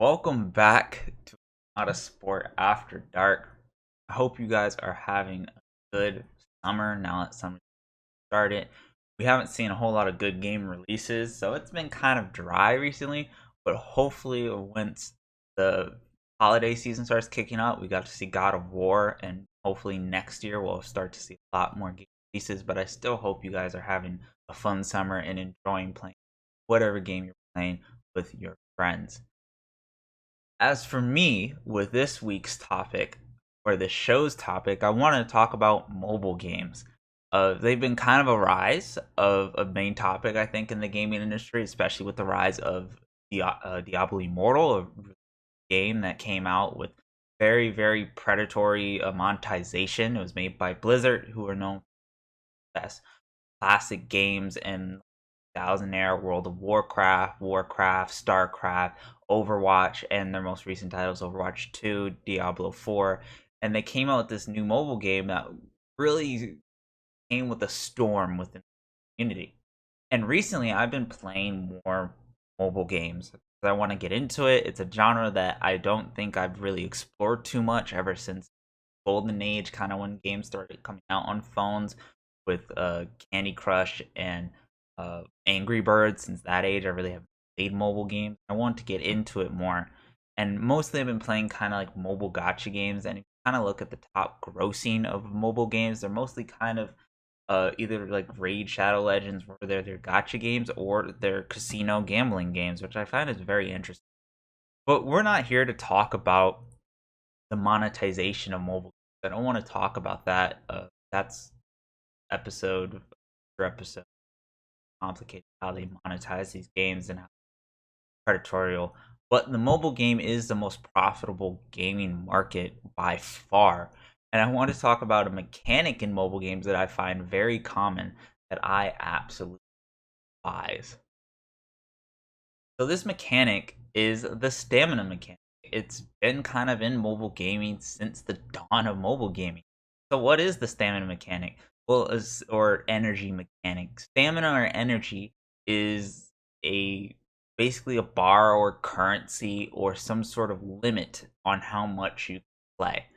Welcome back to Not a Sport After Dark. I hope you guys are having a good summer now that summer started. We haven't seen a whole lot of good game releases, so it's been kind of dry recently. But hopefully, once the holiday season starts kicking up, we got to see God of War, and hopefully next year we'll start to see a lot more game releases. But I still hope you guys are having a fun summer and enjoying playing whatever game you're playing with your friends. As for me, with this week's topic, or the show's topic, I want to talk about mobile games. They've been kind of a rise of a main topic, I think, in the gaming industry, especially with the rise of Diablo Immortal, a game that came out with very predatory monetization. It was made by Blizzard, who are known for the best classic games in Thousand Era, World of Warcraft, Starcraft, Overwatch, and their most recent titles, Overwatch 2, Diablo 4. And they came out with this new mobile game that really came with a storm within the community. And recently, I've been playing more mobile games because I want to get into it. It's a genre that I don't think I've really explored too much ever since Golden Age, kind of when games started coming out on phones with Candy Crush and Angry Birds. Since that age, I really haven't played mobile games. I want to get into it more, and mostly I've been playing kind of like mobile gotcha games. And if you kind of look at the top grossing of mobile games, they're mostly kind of either like Raid Shadow Legends, where they're gotcha games, or they're casino gambling games, which I find is very interesting. But we're not here to talk about the monetization of mobile. I don't want to talk about that. That's episode after episode complicated how they monetize these games and how predatorial. But the mobile game is the most profitable gaming market by far. And I want to talk about a mechanic in mobile games that I find very common that I absolutely despise. So this mechanic is the stamina mechanic. It's been kind of in mobile gaming since the dawn of mobile gaming. So what is the stamina mechanic? Well, is or energy mechanic. Stamina or energy is a basically a bar or currency or some sort of limit on how much you play.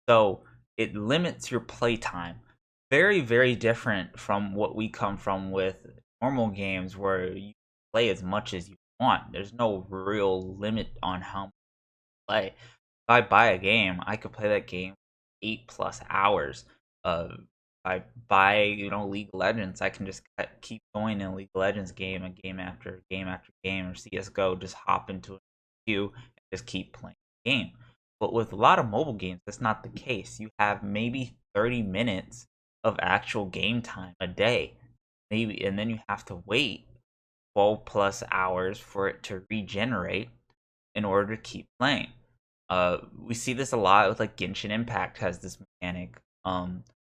So it limits your play time. Very different from what we come from with normal games where you play as much as you want. There's no real limit on how much you play. If I buy a game, I could play that game 8 plus hours. If I buy, League of Legends, I can just keep going in League of Legends game and game after game after game, or CS:GO, just hop into a queue and just keep playing the game. But with a lot of mobile games, that's not the case. You have maybe 30 minutes of actual game time a day, maybe, and then you have to wait 12 plus hours for it to regenerate in order to keep playing. We see this a lot with like Genshin Impact has this mechanic.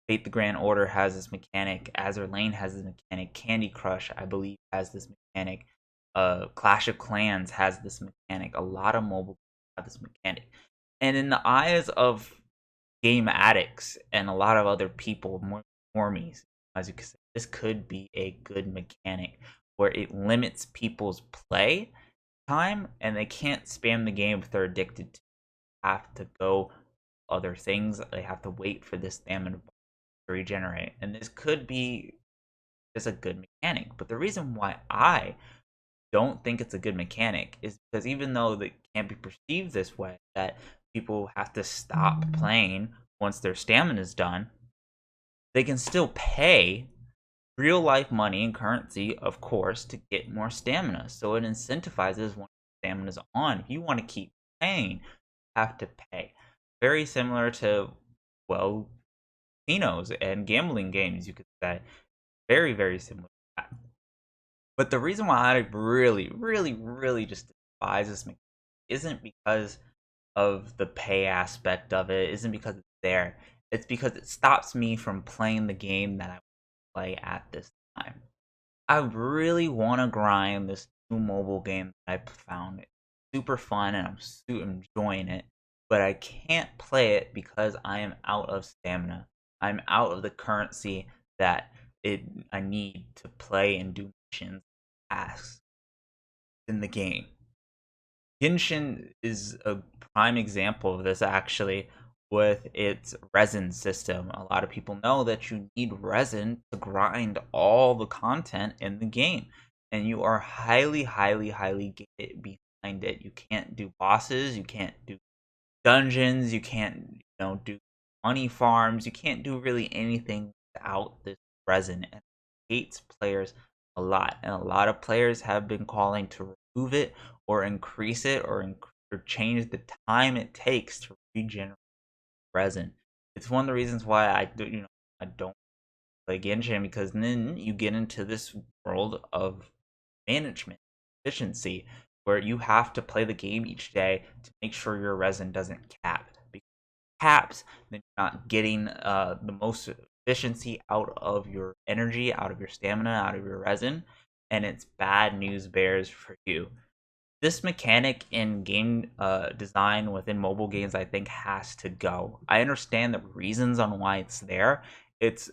Fate the Grand Order has this mechanic. Azur Lane has this mechanic. Candy Crush, I believe, has this mechanic. Clash of Clans has this mechanic. A lot of mobile have this mechanic. And in the eyes of game addicts and a lot of other people, more normies, as you could say, this could be a good mechanic where it limits people's play time and they can't spam the game if they're addicted to have to go other things. They have to wait for this stamina to regenerate. And this could be just a good mechanic. But the reason why I don't think it's a good mechanic is because even though it can't be perceived this way, that people have to stop playing once their stamina is done, they can still pay real life money and currency, of course, to get more stamina. So it incentivizes when stamina's on. If you want to keep paying, you have to pay. Very similar to, well, casinos and gambling games, you could say. Very similar to that. But the reason why I really just despise this mechanic isn't because of the pay aspect of it, isn't because it's there. It's because it stops me from playing the game that I play at this time. I really want to grind this new mobile game that I found. It's super fun and I'm enjoying it, but I can't play it because I am out of stamina. I'm out of the currency that it I need to play and do missions, tasks in the game. Genshin is a prime example of this actually with its resin system. A lot of people know that you need resin to grind all the content in the game, and you are highly, highly, highly gated behind it. You can't do bosses, you can't do dungeons, you can't, do money farms, you can't do really anything without this resin. And it hates players a lot. And a lot of players have been calling to remove it or increase it or change the time it takes to regenerate resin. It's one of the reasons why I don't play Genshin, because then you get into this world of management efficiency where you have to play the game each day to make sure your resin doesn't cap. Because if it caps, then you're not getting the most efficiency out of your energy, out of your stamina, out of your resin, and it's bad news bears for you. This mechanic in game design within mobile games, I think, has to go. I understand the reasons on why it's there. It's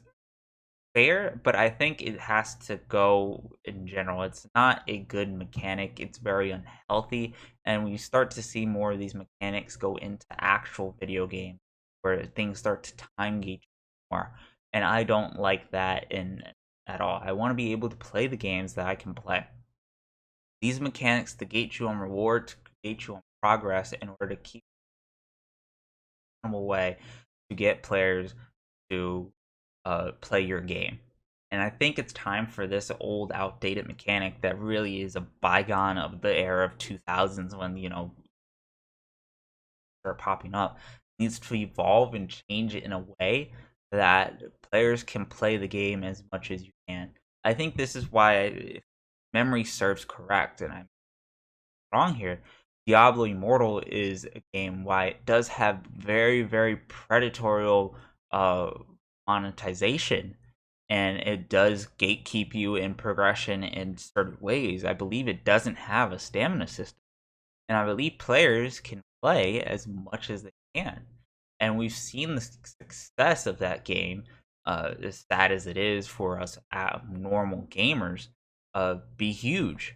fair, but I think it has to go in general. It's not a good mechanic. It's very unhealthy, and we start to see more of these mechanics go into actual video games where things start to time gauge more. And I don't like that in at all. I want to be able to play the games that I can play. These mechanics to gate you on reward, to gate you on progress in order to keep a way to get players to play your game. And I think it's time for this old, outdated mechanic that really is a bygone of the era of 2000s when, start popping up, needs to evolve and change it in a way that players can play the game as much as you can. I think this is why, if memory serves correct, and I'm wrong here, Diablo Immortal is a game why it does have very, very predatory uh, monetization, and it does gatekeep you in progression in certain ways. I believe it doesn't have a stamina system, and I believe players can play as much as they can. And we've seen the success of that game, as sad as it is for us normal gamers, be huge.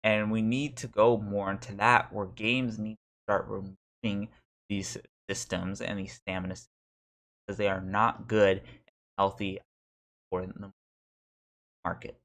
And we need to go more into that, where games need to start removing these systems and these stamina systems, because they are not good and healthy for the market.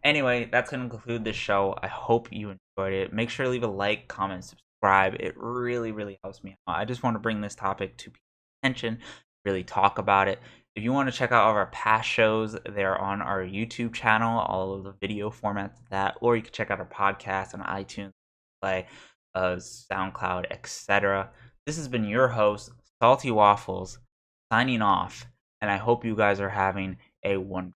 Anyway, that's going to conclude this show. I hope you enjoyed it. Make sure to leave a like, comment, subscribe. It really, really helps me out. I just want to bring this topic to people's attention, really talk about it. If you want to check out all of our past shows, they're on our YouTube channel, all of the video formats of that, or you can check out our podcast on iTunes, Play, SoundCloud, etc. This has been your host, Salty Waffles, signing off, and I hope you guys are having a wonderful